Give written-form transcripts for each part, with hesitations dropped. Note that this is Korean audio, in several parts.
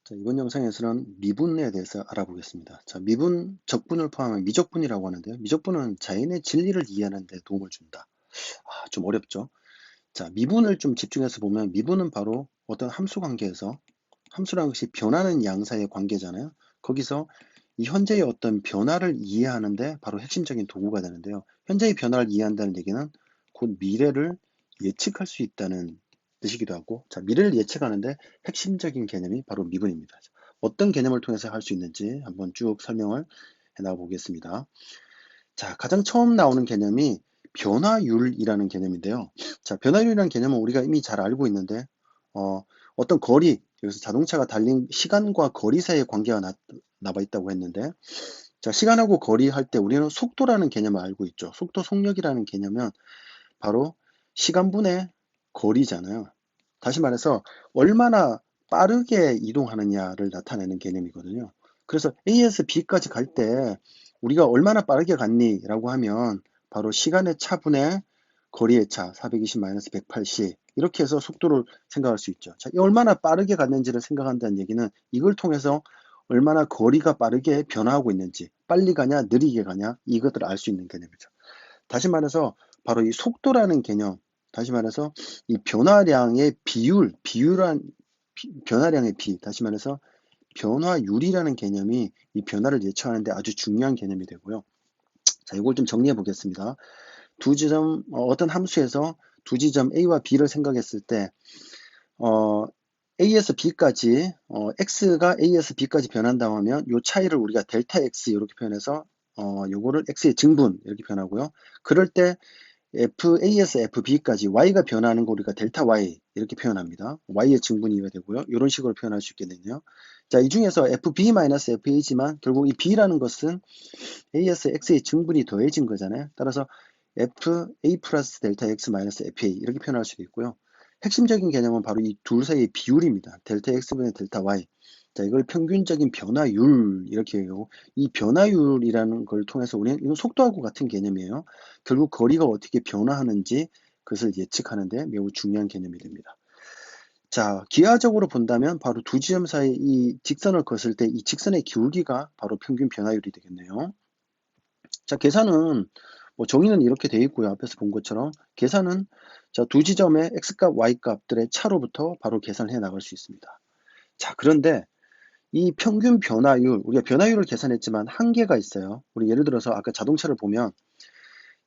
자, 이번 영상에서는 미분에 대해서 알아보겠습니다. 자, 미분, 적분을 포함한 미적분이라고 하는데요. 미적분은 자연의 진리를 이해하는 데 도움을 준다. 좀 어렵죠? 자, 미분을 좀 집중해서 보면 미분은 바로 어떤 함수 관계에서 함수라는 것이 변하는 양 사이의 관계잖아요. 거기서 이 현재의 어떤 변화를 이해하는데 바로 핵심적인 도구가 되는데요. 현재의 변화를 이해한다는 얘기는 곧 미래를 예측할 수 있다는 뜻이기도 하고, 자, 미래를 예측하는데 핵심적인 개념이 바로 미분입니다. 어떤 개념을 통해서 할 수 있는지 한번 쭉 설명을 해나가 보겠습니다. 자, 가장 처음 나오는 개념이 변화율이라는 개념인데요. 자, 변화율이라는 개념은 우리가 이미 잘 알고 있는데, 어떤 거리, 여기서 자동차가 달린 시간과 거리 사이의 관계가 나와 있다고 했는데, 자, 시간하고 거리 할 때 우리는 속도라는 개념을 알고 있죠. 속도 속력이라는 개념은 바로 시간분의 거리잖아요. 다시 말해서 얼마나 빠르게 이동하느냐를 나타내는 개념이거든요. 그래서 A에서 B까지 갈 때 우리가 얼마나 빠르게 갔니? 라고 하면 바로 시간의 차분의 거리의 차 420-180 이렇게 해서 속도를 생각할 수 있죠. 자, 얼마나 빠르게 갔는지를 생각한다는 얘기는 이걸 통해서 얼마나 거리가 빠르게 변화하고 있는지 빨리 가냐 느리게 가냐 이것들을 알 수 있는 개념이죠. 다시 말해서 바로 이 속도라는 개념, 다시 말해서 이 변화량의 변화량의 다시 말해서 변화율이라는 개념이 이 변화를 예측하는데 아주 중요한 개념이 되고요. 자, 이걸 좀 정리해 보겠습니다. 어떤 함수에서 두 지점 A와 B를 생각했을 때, A에서 B까지, X가 A에서 B까지 변한다고 하면 이 차이를 우리가 델타 X 이렇게 표현해서, 요거를 X의 증분 이렇게 표현하고요. 그럴 때 FA에서 FB까지 Y가 변하는 거 우리가 델타 Y 이렇게 표현합니다. Y의 증분이 되고요. 이런 식으로 표현할 수 있겠네요. 자, 이 중에서 FB-FA지만 결국 이 B라는 것은 A에서 X의 증분이 더해진 거잖아요. 따라서 FA 플러스 델타 X 마이너스 FA 이렇게 표현할 수도 있고요. 핵심적인 개념은 바로 이 둘 사이의 비율입니다. 델타 X분의 델타 Y. 자, 이걸 평균적인 변화율 이렇게 해요. 이 변화율이라는 걸 통해서 우리는 이건 속도하고 같은 개념이에요. 결국 거리가 어떻게 변화하는지 그것을 예측하는데 매우 중요한 개념이 됩니다. 자, 기하적으로 본다면 바로 두 지점 사이 이 직선을 그었을 때 이 직선의 기울기가 바로 평균 변화율이 되겠네요. 자, 계산은 정의는 이렇게 되어 있고요. 앞에서 본 것처럼 계산은 자, 두 지점의 x값, y값들의 차로부터 바로 계산을 해 나갈 수 있습니다. 자, 그런데 이 평균 변화율, 우리가 변화율을 계산했지만 한계가 있어요. 우리 예를 들어서 아까 자동차를 보면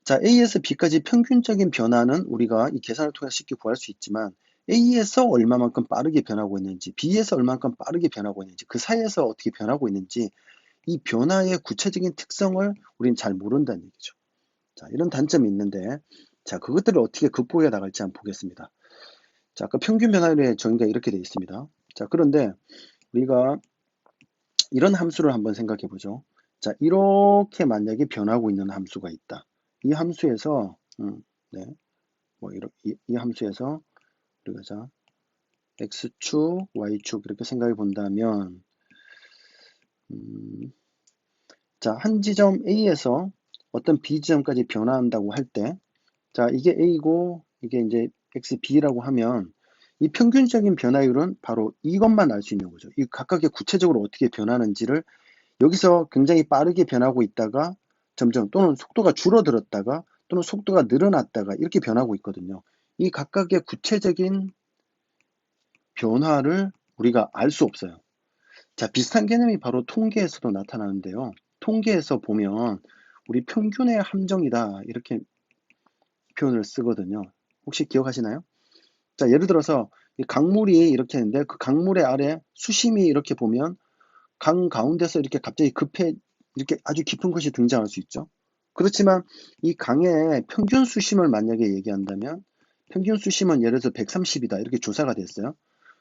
자, A에서 B까지 평균적인 변화는 우리가 이 계산을 통해서 쉽게 구할 수 있지만 A에서 얼마만큼 빠르게 변하고 있는지, B에서 얼마만큼 빠르게 변하고 있는지, 그 사이에서 어떻게 변하고 있는지 이 변화의 구체적인 특성을 우리는 잘 모른다는 얘기죠. 자, 이런 단점이 있는데, 자, 그것들을 어떻게 극복해 나갈지 한번 보겠습니다. 자, 아까 평균 변화율의 정의가 이렇게 되어 있습니다. 자, 그런데 우리가 이런 함수를 한번 생각해 보죠. 자, 이렇게 만약에 변하고 있는 함수가 있다. 이 함수에서, 네, 이 함수에서 우리가 자, x축, y축 이렇게 생각해 본다면, 자, 한 지점 A에서 어떤 B 지점까지 변화한다고 할 때, 자, 이게 A고 이게 이제 XB라고 하면 이 평균적인 변화율은 바로 이것만 알 수 있는 거죠. 이 각각의 구체적으로 어떻게 변하는지를 여기서 굉장히 빠르게 변하고 있다가 점점 또는 속도가 줄어들었다가 또는 속도가 늘어났다가 이렇게 변하고 있거든요. 이 각각의 구체적인 변화를 우리가 알 수 없어요. 자, 비슷한 개념이 바로 통계에서도 나타나는데요. 통계에서 보면 우리 평균의 함정이다 이렇게 표현을 쓰거든요. 혹시 기억하시나요? 자, 예를 들어서 이 강물이 이렇게 있는데 그 강물의 아래 수심이 이렇게 보면 강 가운데서 이렇게 갑자기 이렇게 아주 깊은 것이 등장할 수 있죠. 그렇지만 이 강의 평균 수심을 만약에 얘기한다면 평균 수심은 예를 들어서 130이다 이렇게 조사가 됐어요.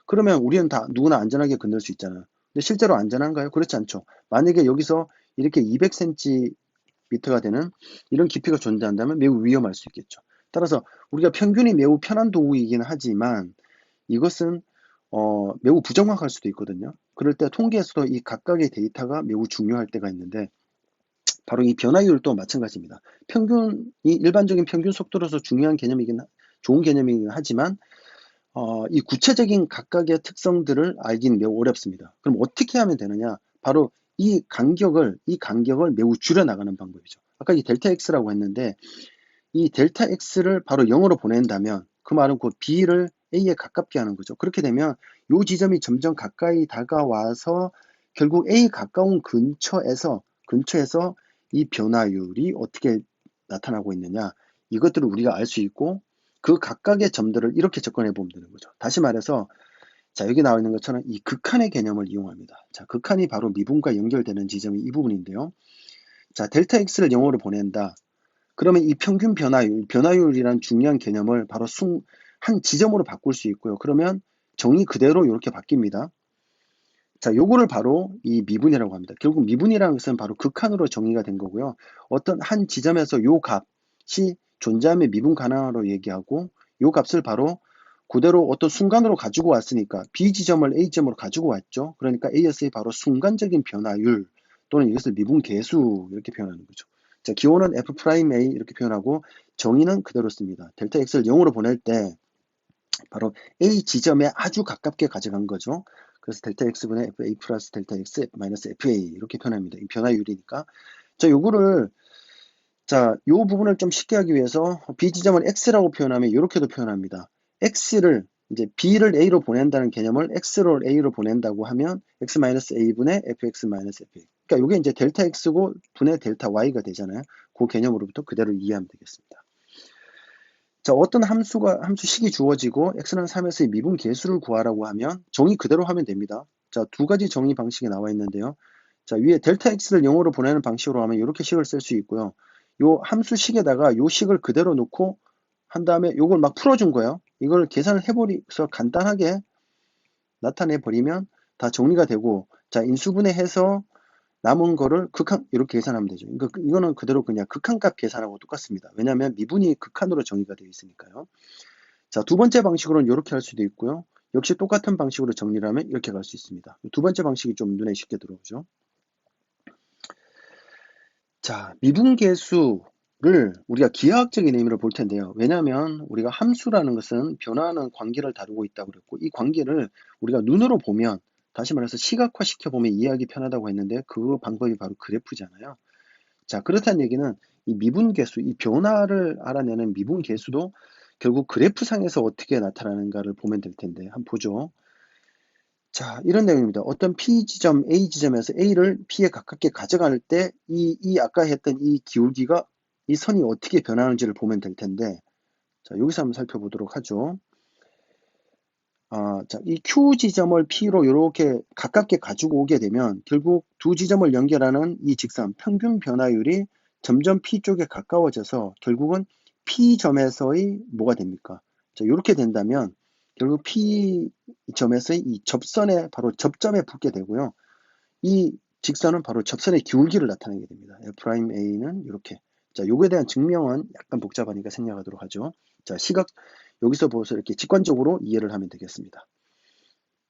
그러면 우리는 다 누구나 안전하게 건널 수 있잖아요. 근데 실제로 안전한가요? 그렇지 않죠. 만약에 여기서 이렇게 200cm가 되는 이런 깊이가 존재한다면 매우 위험할 수 있겠죠. 따라서 우리가 평균이 매우 편한 도구이긴 하지만 이것은 매우 부정확할 수도 있거든요. 그럴 때 통계에서도 이 각각의 데이터가 매우 중요할 때가 있는데 바로 이 변화율도 마찬가지입니다. 일반적인 평균 속도로서 좋은 개념이긴 하지만 이 구체적인 각각의 특성들을 알긴 매우 어렵습니다. 그럼 어떻게 하면 되느냐? 바로 이 간격을 매우 줄여 나가는 방법이죠. 아까 이 델타 x라고 했는데 이 델타 x를 바로 0으로 보낸다면 그 말은 곧 b를 a에 가깝게 하는 거죠. 그렇게 되면 이 지점이 점점 가까이 다가와서 결국 a 가까운 근처에서 이 변화율이 어떻게 나타나고 있느냐, 이것들을 우리가 알 수 있고 그 각각의 점들을 이렇게 접근해 보면 되는 거죠. 다시 말해서 자, 여기 나와 있는 것처럼 이 극한의 개념을 이용합니다. 자, 극한이 바로 미분과 연결되는 지점이 이 부분인데요. 자, 델타 x를 0으로 보낸다. 그러면 이 평균 변화율이란 중요한 개념을 바로 한 지점으로 바꿀 수 있고요. 그러면 정의 그대로 이렇게 바뀝니다. 자, 요거를 바로 이 미분이라고 합니다. 결국 미분이라는 것은 바로 극한으로 정의가 된 거고요. 어떤 한 지점에서 요 값이 존재함의 미분 가능하로 얘기하고 요 값을 바로 그대로 어떤 순간으로 가지고 왔으니까 B 지점을 A 지점으로 가지고 왔죠. 그러니까 AS의 바로 순간적인 변화율 또는 이것을 미분 계수 이렇게 표현하는 거죠. 자, 기호는 F'A 이렇게 표현하고 정의는 그대로 씁니다. 델타 X를 0으로 보낼 때 바로 A 지점에 아주 가깝게 가져간 거죠. 그래서 델타 X분의 FA 플러스 델타 X 마이너스 FA 이렇게 표현합니다. 이 변화율이니까. 자, 요거를 요 부분을 좀 쉽게 하기 위해서 B 지점을 X라고 표현하면 이렇게도 표현합니다. X를 이제 B를 A로 보낸다는 개념을 X를 A로 보낸다고 하면 X-A분의 FX-FA. 그러니까 이게 이제 델타 X고 분의 델타 Y가 되잖아요. 그 개념으로부터 그대로 이해하면 되겠습니다. 자, 어떤 함수식이 주어지고 x는 3에서의 미분 계수를 구하라고 하면 정의 그대로 하면 됩니다. 자, 두 가지 정의 방식이 나와 있는데요. 자, 위에 델타 x를 0으로 보내는 방식으로 하면 이렇게 식을 쓸 수 있고요. 요 함수식에다가 요 식을 그대로 놓고 한 다음에 요걸 막 풀어준 거예요. 이걸 계산을 해버리서 간단하게 나타내 버리면 다 정리가 되고, 자, 인수분해해서 남은 거를 이렇게 계산하면 되죠. 이거는 그대로 그냥 극한값 계산하고 똑같습니다. 왜냐하면 미분이 극한으로 정의가 되어 있으니까요. 자, 두 번째 방식으로는 이렇게 할 수도 있고요. 역시 똑같은 방식으로 정리를 하면 이렇게 갈 수 있습니다. 두 번째 방식이 좀 눈에 쉽게 들어오죠. 자, 미분계수를 우리가 기하학적인 의미로 볼 텐데요. 왜냐하면 우리가 함수라는 것은 변화하는 관계를 다루고 있다고 그랬고 이 관계를 우리가 눈으로 보면, 다시 말해서 시각화시켜 보면 이해하기 편하다고 했는데 그 방법이 바로 그래프잖아요. 자, 그렇다는 얘기는 이 미분계수, 이 변화를 알아내는 미분계수도 결국 그래프상에서 어떻게 나타나는가를 보면 될 텐데 한번 보죠. 자, 이런 내용입니다. 어떤 P 지점, A 지점에서 A를 P에 가깝게 가져갈 때 아까 했던 이 기울기가 이 선이 어떻게 변하는지를 보면 될 텐데, 자, 여기서 한번 살펴보도록 하죠. 자, 이 Q 지점을 P로 이렇게 가깝게 가지고 오게 되면 결국 두 지점을 연결하는 이 직선 평균 변화율이 점점 P 쪽에 가까워져서 결국은 P점에서의 뭐가 됩니까? 자, 이렇게 된다면 결국 P점에서의 이 접선에 바로 접점에 붙게 되고요. 이 직선은 바로 접선의 기울기를 나타내게 됩니다. F'A는 이렇게. 자, 요거에 대한 증명은 약간 복잡하니까 생략하도록 하죠. 자, 여기서 보고서 이렇게 직관적으로 이해를 하면 되겠습니다.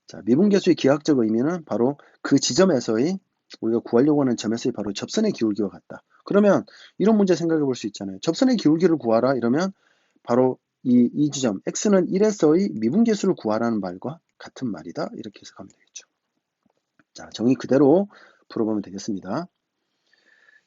자, 미분계수의 기하학적 의미는 바로 그 지점에서의 우리가 구하려고 하는 점에서의 바로 접선의 기울기와 같다. 그러면 이런 문제 생각해 볼 수 있잖아요. 접선의 기울기를 구하라 이러면 바로 이 지점 x는 1에서의 미분계수를 구하라는 말과 같은 말이다. 이렇게 해석하면 되겠죠. 자, 정의 그대로 풀어보면 되겠습니다.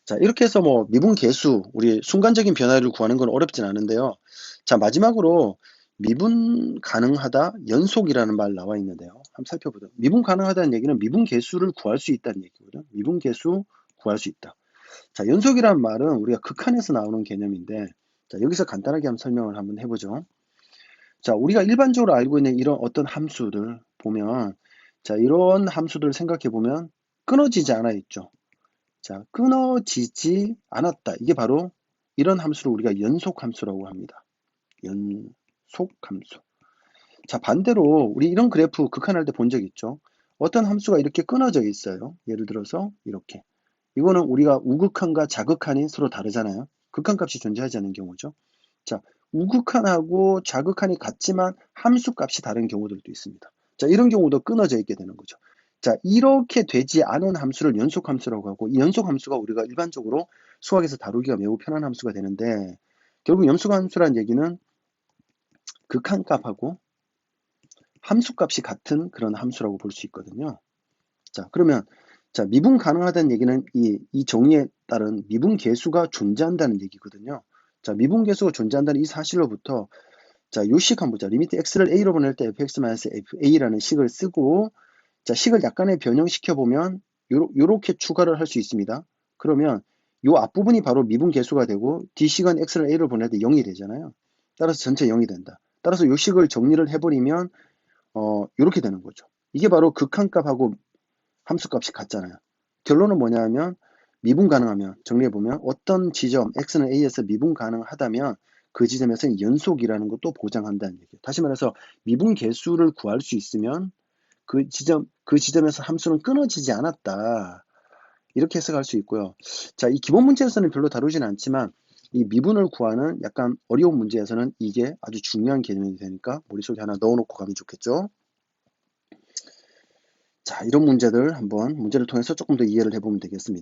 자, 이렇게 해서 뭐 미분계수, 우리 순간적인 변화를 구하는 건 어렵진 않은데요. 자, 마지막으로 미분 가능하다, 연속이라는 말 나와 있는데요. 한번 살펴보죠. 미분 가능하다는 얘기는 미분 계수를 구할 수 있다는 얘기거든요. 미분 계수 구할 수 있다. 자, 연속이라는 말은 우리가 극한에서 나오는 개념인데, 자, 여기서 간단하게 한번 설명을 한번 해보죠. 자, 우리가 일반적으로 알고 있는 이런 어떤 함수들 보면, 자, 이런 함수들을 생각해 보면 끊어지지 않아 있죠. 자, 끊어지지 않았다. 이게 바로 이런 함수를 우리가 연속함수라고 합니다. 연속함수. 자, 반대로 우리 이런 그래프 극한할 때 본 적 있죠? 어떤 함수가 이렇게 끊어져 있어요. 예를 들어서 이렇게. 이거는 우리가 우극한과 자극한이 서로 다르잖아요. 극한값이 존재하지 않는 경우죠. 자, 우극한하고 자극한이 같지만 함수값이 다른 경우들도 있습니다. 자, 이런 경우도 끊어져 있게 되는 거죠. 자, 이렇게 되지 않은 함수를 연속함수라고 하고 이 연속함수가 우리가 일반적으로 수학에서 다루기가 매우 편한 함수가 되는데 결국 연속함수라는 얘기는 극한값하고 함수값이 같은 그런 함수라고 볼 수 있거든요. 자, 그러면 자, 미분 가능하다는 얘기는 이 정의에 따른 미분 계수가 존재한다는 얘기거든요. 자, 미분 계수가 존재한다는 이 사실로부터 자, 요 식 한번 보자. 리미트 x를 a로 보낼 때 fx-fa라는 식을 쓰고 자, 식을 약간의 변형시켜 보면 요렇게 추가를 할 수 있습니다. 그러면 요 앞부분이 바로 미분 계수가 되고 d식은 x를 a로 보낼 때 0이 되잖아요. 따라서 전체 0이 된다. 따라서 요 식을 정리를 해버리면 요렇게 되는 거죠. 이게 바로 극한값하고 함수값이 같잖아요. 결론은 뭐냐면 미분 가능하면 정리해보면 어떤 지점 x는 a에서 미분 가능하다면 그 지점에서는 연속이라는 것도 보장한다는 얘기예요. 다시 말해서 미분 계수를 구할 수 있으면 그 지점에서 함수는 끊어지지 않았다. 이렇게 해석할 수 있고요. 자, 이 기본 문제에서는 별로 다루지는 않지만 이 미분을 구하는 약간 어려운 문제에서는 이게 아주 중요한 개념이 되니까 머릿속에 하나 넣어놓고 가면 좋겠죠. 자, 이런 문제들 한번 문제를 통해서 조금 더 이해를 해보면 되겠습니다.